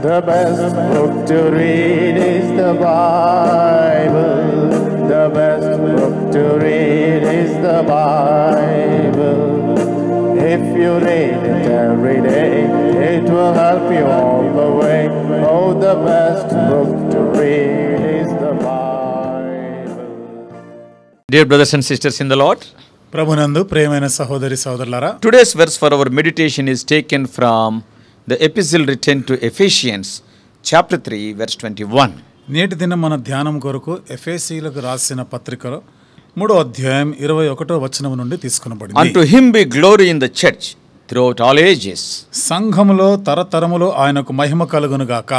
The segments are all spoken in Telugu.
The best book to read is the Bible. The best book to read is the Bible. If you read it every day, it will help you all the way. Oh, the best book to read is the Bible. Dear brothers and sisters in the Lord, ప్రభునందు ప్రియమైన సహోదరి సహోదరులారా, today's verse for our meditation is taken from the epistle written to Ephesians, chapter 3, verse 21. నేటి దినం మన ధ్యానం కొరకు ఎఫెసీయులకు రాసిన పత్రికలో 3వ అధ్యాయం 21వ వచనం నుండి తీసుకొనబడింది. Unto him be glory in the church throughout all ages. సంఘములో తరతరములో ఆయనకు మహిమ కలుగును గాక.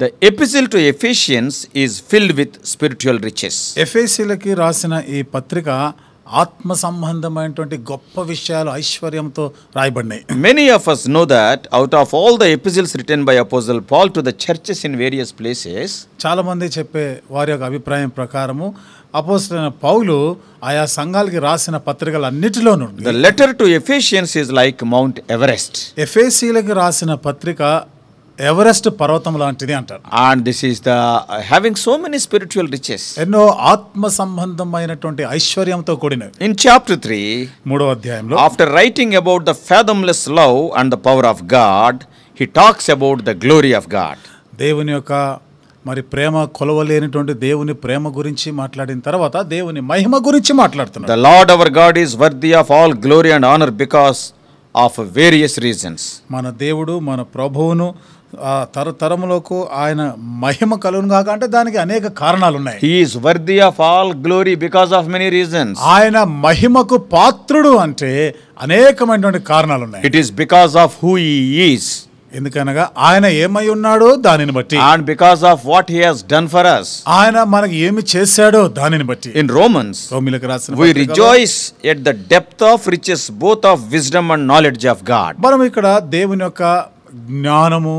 The epistle to Ephesians is filled with spiritual riches. ఎఫెసీయులకి రాసిన ఈ పత్రిక ఆత్మ సంబంధమైనటువంటి గొప్ప విషయాలు ఐశ్వర్యంతో రాయబడినాయి. Many of us know that out of all the epistles written by Apostle Paul to the churches in various places, చాలా మంది చెప్పే వారి యొక్క అభిప్రాయం ప్రకారము అపోస్తలుడైన పౌలు ఆయా సంఘాలకి రాసిన పత్రికలన్నిటిలో నుండి the letter to Ephesians is like Mount Everest. ఎఫెసీయులకు రాసిన పత్రిక ఎవరెస్ట్ పర్వతం లాంటిది అంటారు. And this is the having so many spiritual riches. ఎన్నో ఆత్మ సంబంధమైనటువంటి ఐశ్వర్యంతో కూడినవి. In chapter 3, 3వ అధ్యాయంలో after writing about the fathomless love and the power of God, he talks about the glory of God. దేవుని యొక్క మరి ప్రేమ కొలవలేనిటువంటి దేవుని ప్రేమ గురించి మాట్లాడిన తర్వాత దేవుని మహిమ గురించి మాట్లాడుతున్నాడు. The Lord our God is worthy of all glory and honor because of various reasons. మన దేవుడు మన ప్రభువును తరతరములకు ఆయన మహిమ కలుగును గాక అంటే దానికి అనేక కారణాలు ఉన్నాయి. He is worthy of all glory because of many reasons. ఆయన మహిమకు పాత్రుడు అంటే అనేకమైనటువంటి కారణాలు ఉన్నాయి. It is because of who he is. ఎందుకనగా ఆయన ఏమై ఉన్నాడో దానిని బట్టి, and because of what he has done for us. ఆయన మనకి ఏమి చేశాడో దానిని బట్టి. In Romans, రోమీయులకు రాసిన we rejoice at the depth of riches both of wisdom and knowledge of God. మనం ఇక్కడ దేవుని యొక్క జ్ఞానము,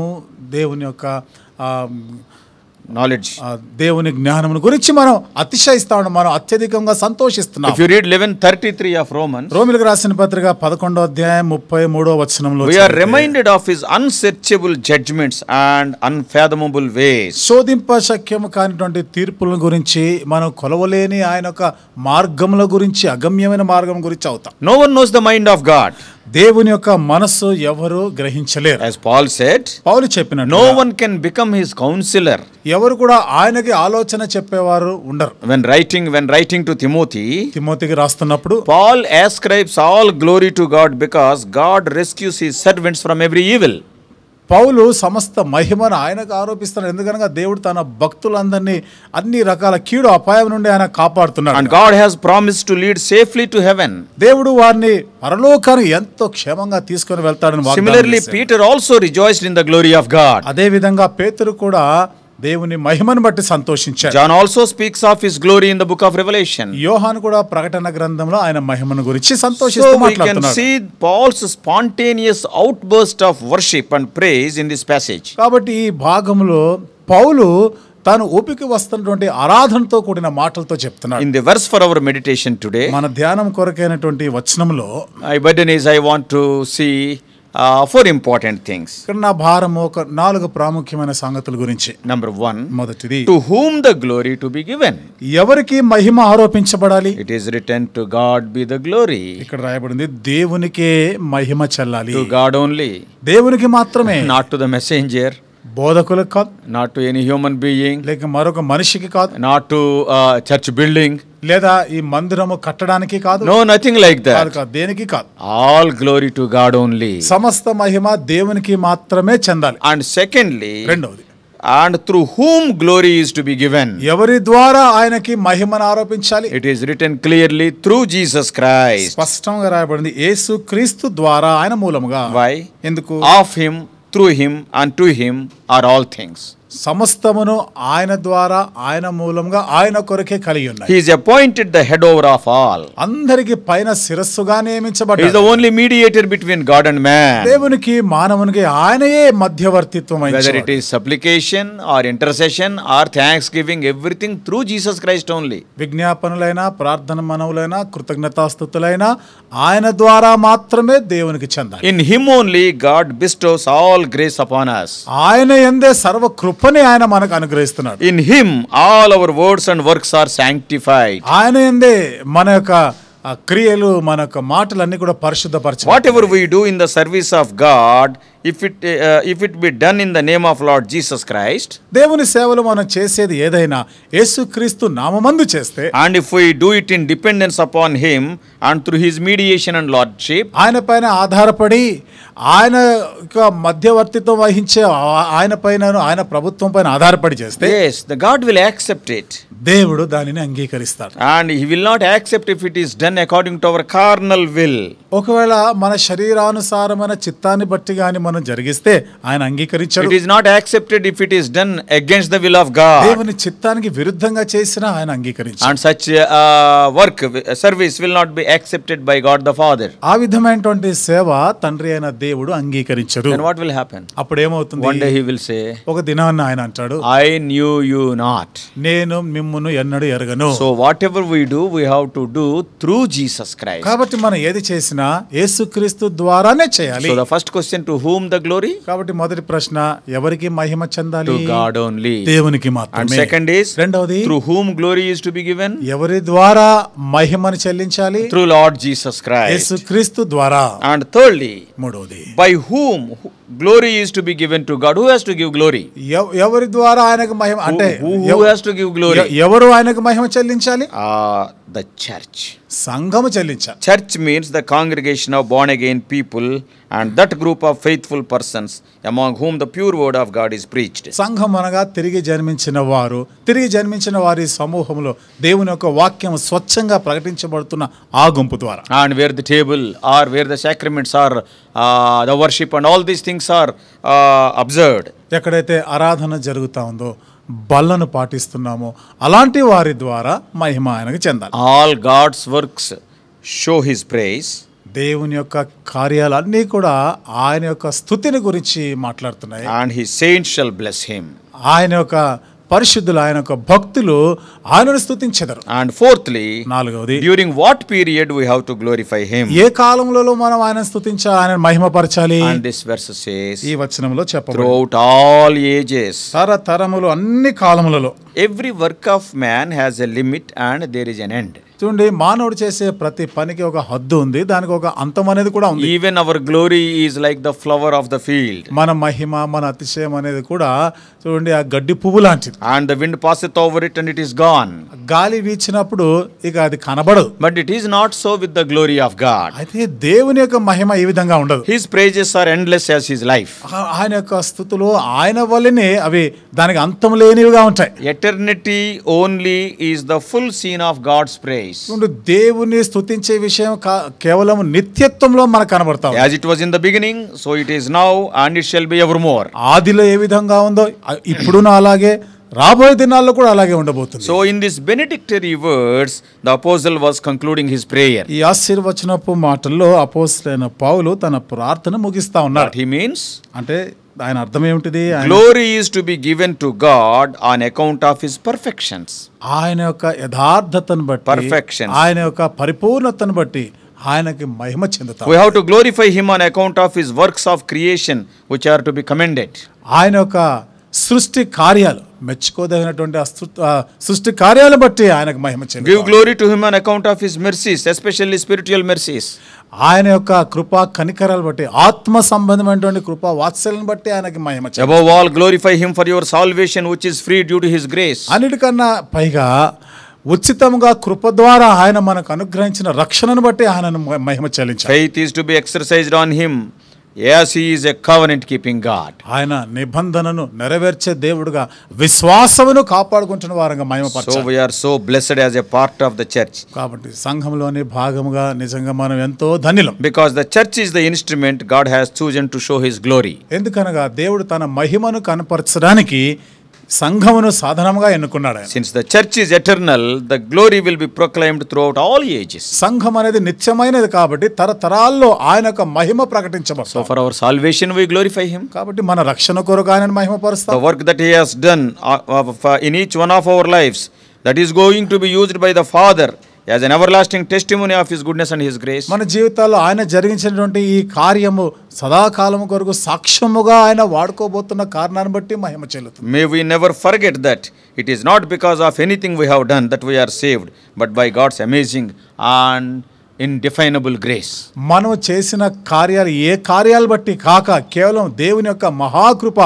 దేవుని యొక్క knowledge, దేవుని జ్ఞానమును గురించి మనం అతిశయిస్తా ఉన్నాం, మనం అత్యధికంగా సంతోషిస్తున్నాం. If you read 11:33 of Romans, రోమీయులకు రాసిన పత్రిక 11వ అధ్యాయం 33వ వచనంలో we are reminded of his unsearchable judgments and unfathomable ways. శోధింప శక్యము కానిటువంటి తీర్పుల గురించి, మనం కొలవలేని ఆయన యొక్క మార్గముల గురించి, అగమ్యమైన మార్గం గురించి అవుతాం. No one knows the mind of God. దేవుని యొక్క మనస్సు ఎవరు గ్రహించలేరు. As Paul said, పౌలు చెప్పినట్టు no one can become his counselor. ఎవరు కూడా ఆయనకి ఆలోచన చెప్పేవారు ఉండరు. When writing to Timothy, తిమోతికి రాస్తున్నప్పుడు Paul ascribes all glory to God because God rescues his servants from every evil. పౌలు సమస్త మహిమను ఆయనకు ఆరోపిస్తున్నాడు. ఎందుకనగా దేవుడు తన భక్తులందరినీ అన్ని రకాల కీడు అపాయం నుండి ఆయన కాపాడుతున్నాడు. And God has promised to lead safely to heaven. దేవుడు వారిని పరలోకానికి ఎంతో క్షేమంగా తీసుకొని వెళ్తాడని వాగ్దానం చేశాడు. Similarly, Peter also rejoiced in the glory of God. అదే విధంగా పేతురు కూడా దేవుని మహిమను బట్టి సంతోషించాడు. John also speaks of his glory in the book of Revelation. యోహాను కూడా ప్రకటన గ్రంథంలో ఆయన మహిమను గురించి సంతోషిస్తూ So we can మాట్లాడుతున్నాడు. see Paul's spontaneous outburst of worship and praise in this passage. కాబట్టి ఈ భాగంలో పౌలు తాను ఓపిక వస్తున్నటువంటి ఆరాధనతో కూడిన మాటలతో చెప్తున్నాడు. In the verse for our meditation today, మన ధ్యానం కొరకైనటువంటి వచనంలో my burden is I want to see 4 important things. ఇక్కడ నా భారము ఒక 4 ప్రాముఖ్యమైన సంగతుల గురించి. Number 1, మొదటిది, to whom the glory to be given. ఎవరికి మహిమ ఆరోపించబడాలి? It is written, to God be the glory. ఇక్కడ రాయబడింది దేవునికే మహిమ చెల్లాలి. To God only. దేవునికి మాత్రమే, Not to the messenger, బోధకులకు కాదు, not to any human being, లేక మరొక మనిషికి కాదు, not to church building, లేదా ఈ మందిరము కట్టడానికి కాదు, no, nothing like that. కాదు, దేనికి కాదు. All glory to God only. సమస్త మహిమ దేవునికి మాత్రమే చెందాలి. And secondly, రెండవది, and through whom glory is to be given. ఎవరి ద్వారా ఆయనకి మహిమను ఆరోపించాలి? It is written clearly, through Jesus Christ. స్పష్టంగా రాయబడింది, యేసు క్రీస్తు ద్వారా, ఆయన మూలముగా. Why? ఎందుకు? Of him, through him, and to him are all things. సమస్తమును ఆయన ద్వారా, ఆయన మూలంగా, ఆయన కొరకే కలిగి ఉన్నాయి. He is appointed the head over of all. అందరికి పైన శిరస్సుగా He is నియమించబడ్డాడు. the only mediator between God and man. దేవునికి మానవునికి ఆయనయే మధ్యవర్తిత్వం Whether it వహించేవాడు. is supplication or intercession or thanksgiving, everything through Jesus Christ only. విజ్ఞాపనలైనా, ప్రార్థన మనవులైనా, కృతజ్ఞతాస్తుతులైనా ఆయన ద్వారా మాత్రమే దేవునికి చెందాలి. In Him only God bestows all grace upon us. ఆయన యందే సర్వ కృపని ఆయన మనకు అనుగ్రహిస్తున్నాడు. In Him all our words and works are sanctified. ఆయన యందే మన యొక్క క్రియలు, మన యొక్క మాటలన్నీ కూడా పరిశుద్ధపరచాలి. Whatever we do in the service of God, if it be done in the name of Lord Jesus Christ, దేవుని సేవలు మనం చేసేది ఏదైనా యేసుక్రీస్తు నామమందు చేస్తే, and if we do it in dependence upon Him and through His mediation and lordship, ఆయన పైన ఆధారపడి ఆయన యొక్క మధ్యవర్తిత్వం వహించే ఆయన పైన, ఆయన ప్రభుత్వం పైన ఆధారపడి చేస్తే, yes, the God will accept it. దేవుడు దానిని అంగీకరిస్తాడు. And He will not accept if it is done according to our carnal will. ఒకవేళ మన శరీరానుసారమైన చిత్తాన్ని బట్టి గాని మనం జరిగిస్తే ఆయన అంగీకరించడు. It is not accepted if it is done against the will of God. దేవుని చిత్తానికి విరుద్ధంగా చేసినా ఆయన అంగీకరించడు. And such service will not be accepted by God the Father. ఆ విధమైనటువంటి సేవ తండ్రి అయిన దేవుడు అంగీకరించడు. Then what will happen? అప్పుడు ఏమవుతుంది? One day He will say, ఒక దినాన్న ఆయన అంటాడు, I knew you not. నేను మిమ్మును ఎన్నడూ ఎరగను. So whatever we do, we have to do through Jesus Christ. కాబట్టి మనం ఏది చేసినా యేసుక్రీస్తు ద్వారానే చేయాలి. So the first question, to whom the glory? కాబట్టి మొదటి ప్రశ్న, ఎవరికి మహిమ చెందాలి? To God only. దేవునికి And మాత్రమే. second is, రెండవది, through whom glory is to be given? ఎవరి ద్వారా మహిమను చెల్లించాలి? Through Lord Jesus Christ. యేసుక్రీస్తు ద్వారా. And thirdly, మూడవది, by whom glory is to be given to God? Who has to give glory? ఎవరి ద్వారా ఆయనకు మహిమ అంటే Who has to give glory? ఎవరు ఆయనకు మహిమ చెల్లించాలి? The church. సంఘము చెల్లించాలి. Church means the congregation of born again people and that group of faithful persons among whom the pure word of God is preached. సంఘం అనగా తిరిగి జన్మించిన వారి సమూహంలో దేవుని యొక్క వాక్యం స్వచ్ఛంగా ప్రకటించబడుతున్న ఆ గుంపు ద్వారా. And where the table or where the sacraments are, the worship and all these things are observed. ఎక్కడైతే ఆరాధన జరుగుతా ఉందో, బల్లను పాటిస్తున్నామో అలాంటి వారి ద్వారా మహిమ ఆయనకు చెందాలి. All God's works show His praise. దేవుని యొక్క కార్యాలన్నీ కూడా ఆయన యొక్క స్తుతిని గురించి మాట్లాడుతున్నాయి. And His saints shall bless Him. ఆయన యొక్క పరిశుద్ధులు, ఆయన యొక్క భక్తులు ఆయనను స్తుతించెదరు. And fourthly, నాలుగవది, during what period we have to glorify Him? ఏ కాలంలో మనం ఆయన స్తుతించాలి, ఆయన మహిమపరచాలి? And this verse says, ఈ వచనంలో చెప్పబడింది, throughout all ages. తరతరములు, అన్ని కాలములలో. Every work of man has a limit and there is an end. చూడండి, మానవుడు చేసే ప్రతి పనికి ఒక హద్దు ఉంది, దానికి ఒక అంతం అనేది కూడా ఉంది. Even our glory is like the flower of the field. మన మహిమ, మన అతిశయం అనేది కూడా చూడండి ఆ గడ్డి పువ్వు లాంటిది. And the wind passeth over it and it is gone. గాలి వీచినప్పుడు ఇక అది కనబడదు. But it is not so with the glory of God. అయితే దేవుని యొక్క మహిమ ఈ విధంగా ఉండదు. His praises are endless as His life. ఆయన యొక్క స్తుతులు ఆయన వల్లనే అవి దానికి అంతం లేనివిగా ఉంటాయి. Eternity only is the full scene of God's praise. దేవుని స్తుతించే విషయం కేవలం నిత్యత్వంలో మనకు కనబడతా ఉంది. As it was in the beginning, so it is now and it shall be evermore. ఆదిలో ఏ విధంగా ఉందో ఇప్పుడున అలాగే, రాబోయే దినాల్లో కూడా అలాగే ఉండబోతుంది. So in this benedictory words, the apostle was concluding his prayer. ఈ ఆశీర్వచనపు మాటల్లో అపోస్తలుడైన పౌలు తన ప్రార్థన ముగిస్తా ఉన్నాడు. What he means? అంటే ఆయన అర్థం ఏమిటిది? Glory is to be given to God on account of His perfections. ఆయన యొక్క యథార్థతను బట్టి, Perfections. ఆయన యొక్క పరిపూర్ణతను బట్టి ఆయనకి మహిమ చెందుతాం. We have to glorify Him on account of His works of creation which are to be commended. ఆయన యొక్క సృష్టి కార్యాలు, మెచ్చుకోదగినటువంటి సృష్టి కార్యాలను బట్టి ఆయనకు మహిమ చెందుతాం. Give glory to Him on account of His mercies, especially spiritual mercies. ఆయన యొక్క కృపా కనికరాలు బట్టి, ఆత్మ సంబంధమైనటువంటి కృపా వాత్సల్యాన్ని బట్టి ఆయనకి మహిమ చెందుతాం. Above all, glorify Him for your salvation which is free due to His grace. అన్నిటికన్నా పైగా ఉచితంగా కృప ద్వారా ఆయన మనకు అనుగ్రహించిన రక్షణను బట్టి ఆయనను మహిమ చెల్లించాలి. Faith is to be exercised on Him. Yes, He is a covenant keeping God. ఆయన నిబంధనను నెరవేర్చే దేవుడుగా, విశ్వాసమును కాపాడుకుంటున్న వారంగా మహిమపరచాలి. So we are so blessed as a part of the church. కాబట్టి సంఘంలోని భాగముగా నిజంగా మనం ఎంతో ధన్యులం. Because the church is the instrument God has chosen to show His glory. ఎందుకనగా దేవుడు తన మహిమను కనపరచడానికి సంఘమును సాధనముగా ఎన్నుకున్నాడు ఆయన. Since the church is eternal, the glory will be proclaimed throughout all ages. సంఘం అనేది నిత్యమైనది కాబట్టి తరతరాల్లో ఆయన యొక్క మహిమ ప్రకటించబడుతుంది. So for our salvation we glorify him. కాబట్టి మన రక్షణ కొరకు ఆయనను మహిమపరుస్తాం. The work that he has done in each one of our lives, that is going to be used by the Father as an everlasting testimony of his goodness and his grace. మన జీవితాల్లో ఆయన జరిగించినటువంటి ఈ కార్యము సదాకాలము కొరకు సాక్ష్యముగా ఆయన వాడుకోబోతున్న కారణాన్ని బట్టి మహిమ చెల్లుతుంది. May we never forget that it is not because of anything we have done that we are saved, but by God's amazing and indefinable grace. మనం చేసిన కార్యాలు ఏ కార్యాలు బట్టి కాక కేవలం దేవుని యొక్క మహాకృప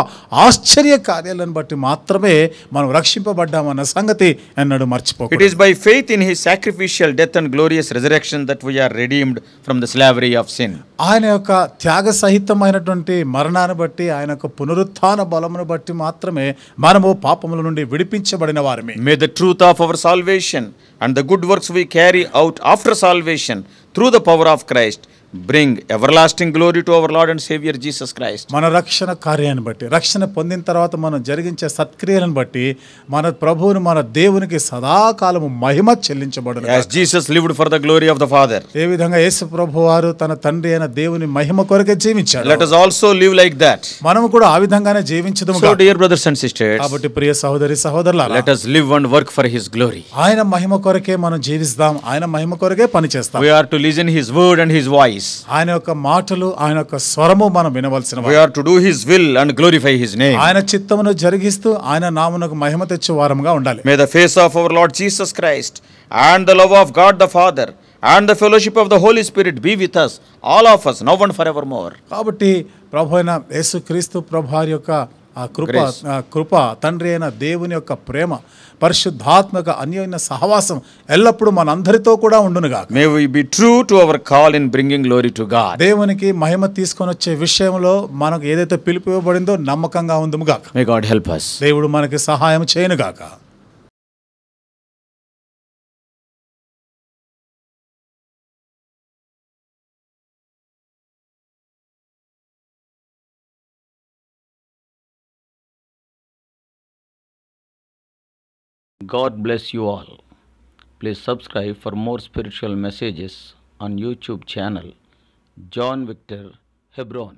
ఆశ్చర్య కార్యాలను బట్టి మాత్రమే మనం రక్షింపబడ్డామన్న సంగతి ఎన్నడూ మర్చిపోకూడదు. It is by faith in his sacrificial death and glorious resurrection that we are redeemed from the slavery of sin. ఆయన యొక్క త్యాగ సహితమైనటువంటి మరణాన్ని బట్టి ఆయన యొక్క పునరుత్థాన బలమును బట్టి మాత్రమే మనము పాపముల నుండి విడిపించబడిన వారమే. May the truth of our salvation and the good works we carry out after salvation through the power of Christ bring everlasting glory to our Lord and Savior Jesus Christ. మన రక్షణ కార్యాన్ని బట్టి రక్షణ పొందిన తర్వాత మనం జరిగించే సత్క్రియలను బట్టి మన ప్రభువుని మన దేవునికి సదాకాలము మహిమ చెల్లించబడును. As Jesus lived for the glory of the Father, ఏ విధంగా యేసు ప్రభువారు తన తండ్రి అయిన దేవుని మహిమ కొరకే జీవించాడు, let us also live like that. మనము కూడా ఆ విధంగానే జీవించుదాము. So dear brothers and sisters, కాబట్టి ప్రియ సహోదరి సహోదరులారా, let us live and work for his glory. ఆయన మహిమ కొరకే మనం జీవిస్తాం, ఆయన మహిమ కొరకే పని చేస్తాం. We are to listen his word and his voice. ఆయన యొక్క మాటలు ఆయన యొక్క స్వరము మనం వినవలసిన We are to do his will and glorify his name. ఆయన చిత్తమును జరిగిస్తూ ఆయన నామమునకు మహిమ తెచ్చు వారముగా ఉండాలి. May the face of our Lord Jesus Christ and the love of God the Father and the fellowship of the Holy Spirit be with us, all of us, now and forevermore. కాబట్టి ప్రభు అయిన యేసుక్రీస్తు ప్రభువారి యొక్క ఆ కృప తండ్రి అయిన దేవుని యొక్క ప్రేమ పరిశుద్ధాత్మక అన్యోన్య సహవాసం ఎల్లప్పుడూ మనందరితో కూడా ఉండునుగా. May we be true to our call in bringing glory to God. దేవునికి మహిమ తీసుకొని వచ్చే విషయంలో మనకు ఏదైతే పిలుపు ఇవ్వబడిందో నమ్మకంగా ఉందుముగాక. May God help us. దేవుడు మనకి సహాయం చేయనుగాక. God bless you all. Please subscribe for more spiritual messages on YouTube channel John Victor Hebron.